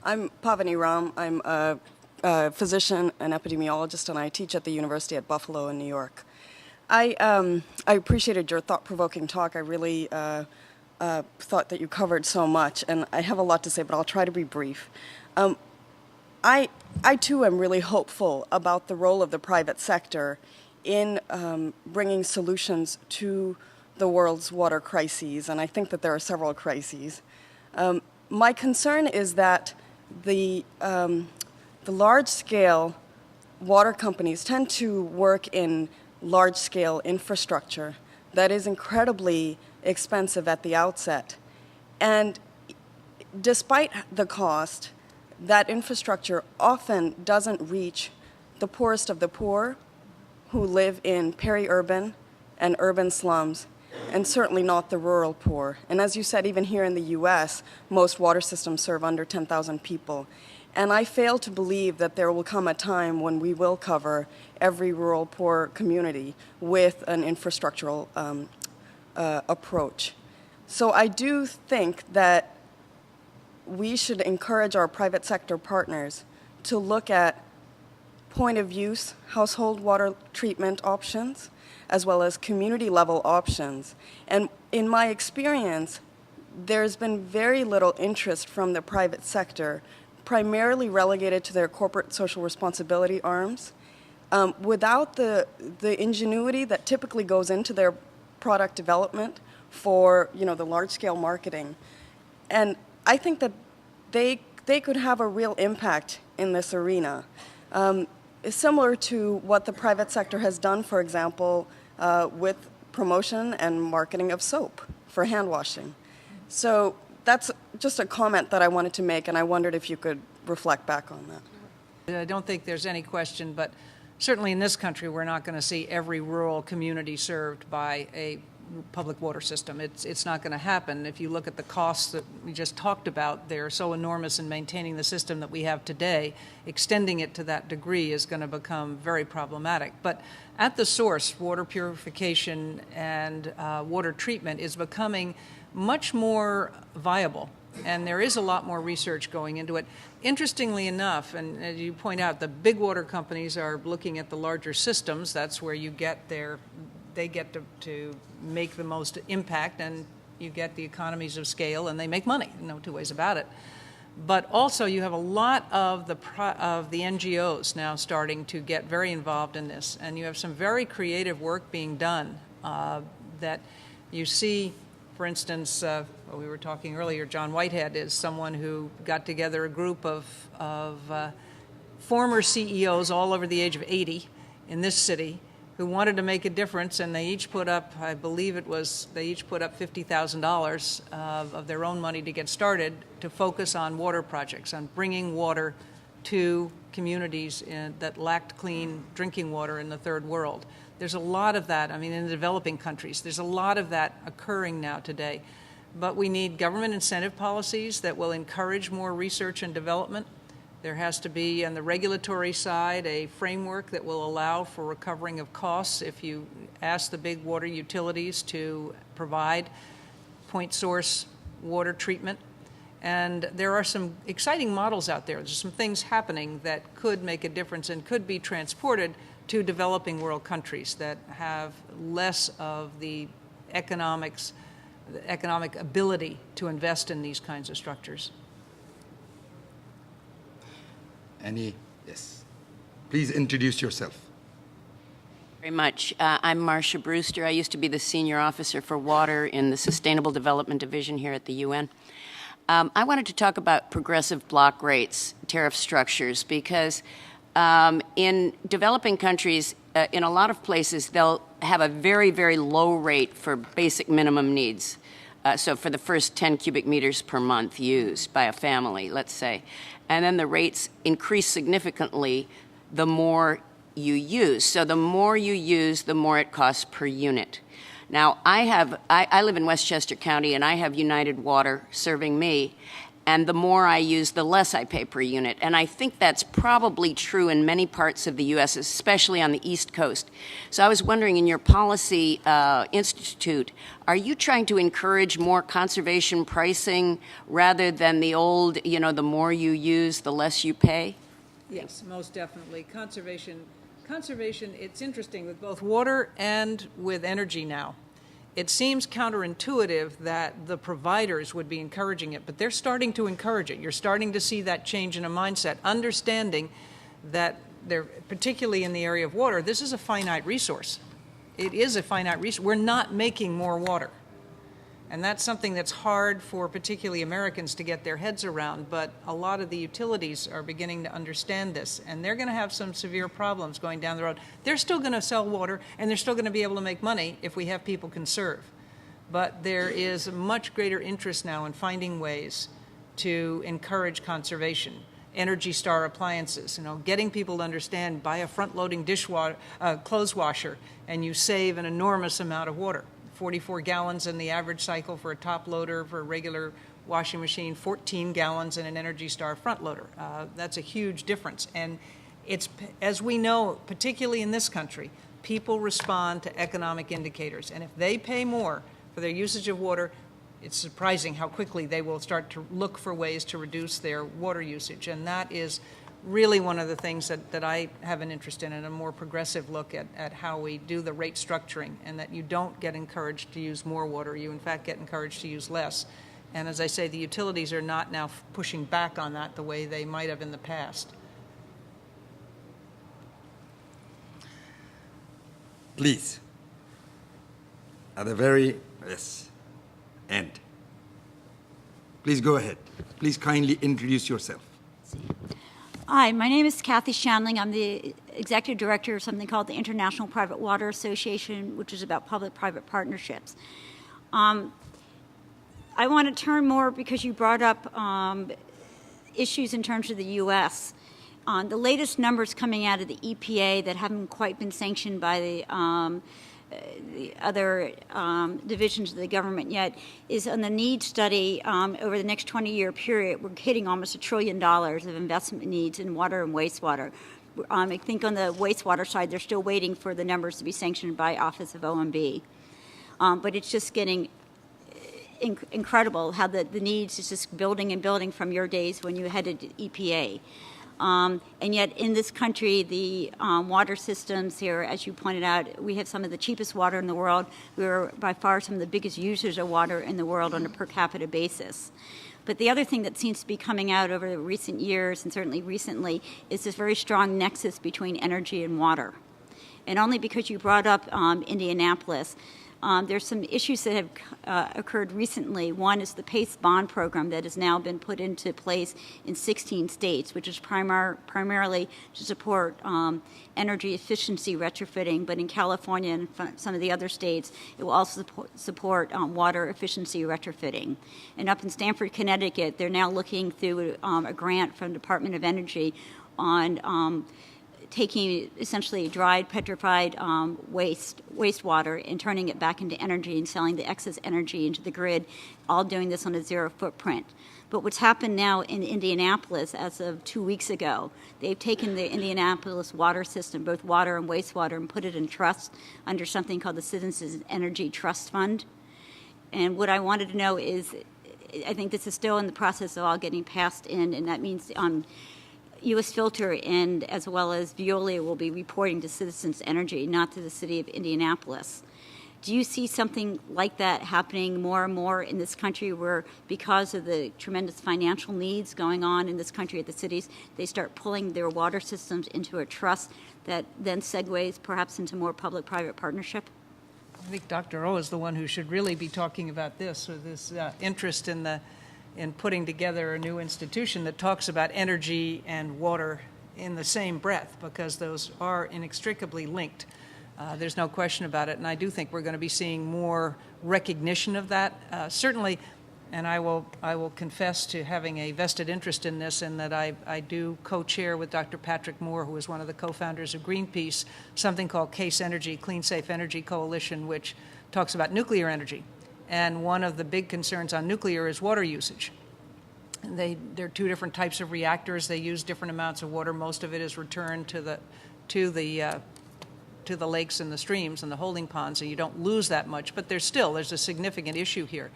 I'm Pavani Ram. I'm a physician and epidemiologist, and I teach at the University at Buffalo in New York. I appreciated your thought-provoking talk. I really thought that you covered so much, and I have a lot to say, but I'll try to be brief. I too am really hopeful about the role of the private sector in bringing solutions to the world's water crises, and I think that there are several crises. My concern is that the large-scale water companies tend to work in large-scale infrastructure that is incredibly expensive at the outset. And despite the cost, that infrastructure often doesn't reach the poorest of the poor who live in peri-urban and urban slums, and certainly not the rural poor. And as you said, even here in the US, most water systems serve under 10,000 people. And I fail to believe that there will come a time when we will cover every rural poor community with an infrastructural approach. So I do think that we should encourage our private sector partners to look at point-of-use household water treatment options, as well as community-level options. And in my experience, there's been very little interest from the private sector, primarily relegated to their corporate social responsibility arms, without the ingenuity that typically goes into their product development for the large-scale marketing. And I think that they could have a real impact in this arena. Similar to what the private sector has done, for example, with promotion and marketing of soap for hand washing. So that's just a comment that I wanted to make, and I wondered if you could reflect back on that. I don't think there's any question, but certainly in this country, we're not going to see every rural community served by a public water system. It's not going to happen. If you look at the costs that we just talked about, they're so enormous in maintaining the system that we have today. Extending it to that degree is going to become very problematic. But at the source, water purification and water treatment is becoming much more viable, and there is a lot more research going into it. Interestingly enough, and as you point out, the big water companies are looking at the larger systems. That's where you get they get to make the most impact, and you get the economies of scale, and they make money. No two ways about it. But also, you have a lot of the NGOs now starting to get very involved in this, and you have some very creative work being done that you see. For instance, we were talking earlier, John Whitehead is someone who got together a group of former CEOs all over the age of 80 in this city who wanted to make a difference, and they each put up, I believe they each put up $50,000 of their own money to get started to focus on water projects, on bringing water to communities that lacked clean drinking water in the third world. There's a lot of that. I mean, in the developing countries, there's a lot of that occurring now today. But we need government incentive policies that will encourage more research and development. There has to be, on the regulatory side, a framework that will allow for recovering of costs if you ask the big water utilities to provide point source water treatment. And there are some exciting models out there. There's some things happening that could make a difference and could be transported to developing world countries that have less of the economic ability to invest in these kinds of structures. Yes. Please introduce yourself. Very much. I'm Marcia Brewster. I used to be the senior officer for water in the Sustainable Development Division here at the UN. I wanted to talk about progressive block rates, tariff structures, because in developing countries, in a lot of places, they'll have a very, very low rate for basic minimum needs. So for the first 10 cubic meters per month used by a family, let's say. And then the rates increase significantly the more you use. So the more you use, the more it costs per unit. Now, I live in Westchester County, and I have United Water serving me. and the more I use, the less I pay per unit. And I think that's probably true in many parts of the U.S., especially on the East Coast. So I was wondering, in your policy institute, are you trying to encourage more conservation pricing rather than the old, the more you use, the less you pay? Yes, most definitely. Conservation, it's interesting with both water and with energy now. It seems counterintuitive that the providers would be encouraging it, but they're starting to encourage it. You're starting to see that change in a mindset, understanding that they're, particularly in the area of water, this is a finite resource. It is a finite resource. We're not making more water. And that's something that's hard for particularly Americans to get their heads around, but a lot of the utilities are beginning to understand this, and they're going to have some severe problems going down the road. They're still going to sell water, and they're still going to be able to make money if we have people conserve. But there is a much greater interest now in finding ways to encourage conservation. Energy Star appliances, getting people to understand, buy a front-loading clothes washer, and you save an enormous amount of water. 44 gallons in the average cycle for a top loader for a regular washing machine, 14 gallons in an Energy Star front loader. That's a huge difference. And it's, as we know, particularly in this country, people respond to economic indicators. And if they pay more for their usage of water, it's surprising how quickly they will start to look for ways to reduce their water usage. And that is really one of the things that I have an interest in, and a more progressive look at how we do the rate structuring, and that you don't get encouraged to use more water. You, in fact, get encouraged to use less. And as I say, the utilities are not now pushing back on that the way they might have in the past. Please, at the very end. Please go ahead. Please kindly introduce yourself. Hi, my name is Kathy Shanling. I'm the executive director of something called the International Private Water Association, which is about public-private partnerships. I want to turn more, because you brought up issues in terms of the U.S. The latest numbers coming out of the EPA that haven't quite been sanctioned by the other divisions of the government yet is on the need study. Over the next 20-year period, we're hitting almost $1 trillion of investment needs in water and wastewater. I think on the wastewater side, they're still waiting for the numbers to be sanctioned by Office of OMB. But it's just getting incredible how the needs is just building and building from your days when you headed to EPA. And yet in this country, the water systems here, as you pointed out, we have some of the cheapest water in the world. We're by far some of the biggest users of water in the world on a per capita basis. But the other thing that seems to be coming out over the recent years, and certainly recently, is this very strong nexus between energy and water. And only because you brought up Indianapolis, there's some issues that have occurred recently. One is the PACE bond program that has now been put into place in 16 states, which is primarily to support energy efficiency retrofitting. But in California and some of the other states, it will also support water efficiency retrofitting. And up in Stamford, Connecticut, they're now looking through a grant from the Department of Energy on taking essentially dried, petrified wastewater and turning it back into energy and selling the excess energy into the grid, all doing this on a zero footprint. But what's happened now in Indianapolis, as of 2 weeks ago, they've taken the Indianapolis water system, both water and wastewater, and put it in trust under something called the Citizens Energy Trust Fund. And what I wanted to know is, I think this is still in the process of all getting passed in, and that means U.S. Filter and as well as Veolia will be reporting to Citizens Energy, not to the city of Indianapolis. Do you see something like that happening more and more in this country, where because of the tremendous financial needs going on in this country at the cities, they start pulling their water systems into a trust that then segues perhaps into more public-private partnership? I think Dr. O is the one who should really be talking about this, or this interest in putting together a new institution that talks about energy and water in the same breath, because those are inextricably linked. There's no question about it, and I do think we're going to be seeing more recognition of that. Certainly, and I will confess to having a vested interest in this, in that I do co-chair with Dr. Patrick Moore, who is one of the co-founders of Greenpeace, something called CASE Energy, Clean Safe Energy Coalition, which talks about nuclear energy. And one of the big concerns on nuclear is water usage. They're two different types of reactors. They use different amounts of water. Most of it is returned to the lakes and the streams and the holding ponds, so you don't lose that much. But there's a significant issue here.